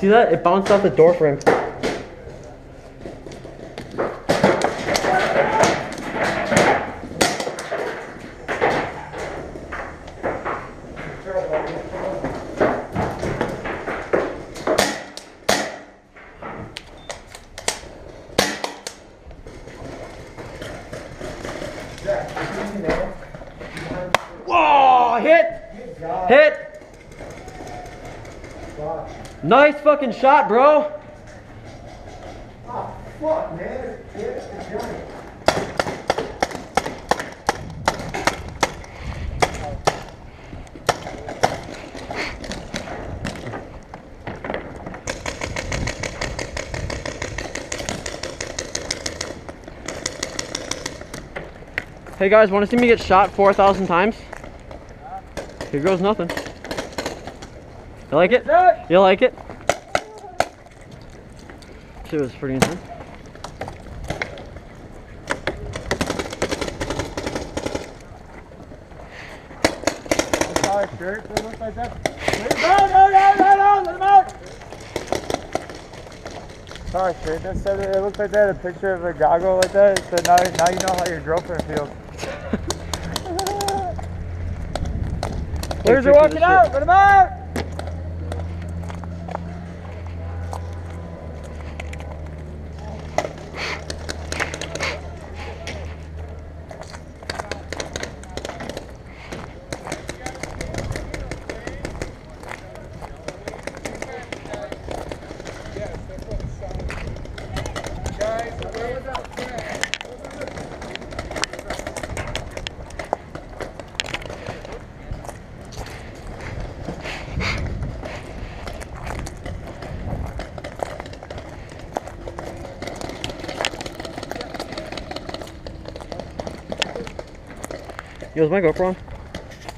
See that? It bounced off the door frame. Whoa! Hit! Hit! Nice fucking shot, bro! Oh, fuck, man. It's giant. Hey guys, want to see me get shot 4,000 times? Here goes nothing. You like it? You like it? Shit was pretty intense. Sorry, shirt. It looks like that. No, let him out! Sorry, shirt. That said it looks like that. A picture of a goggle like that. So now you know how your girlfriend feels. Where's he walking out? Let him out! Yo, is my GoPro on?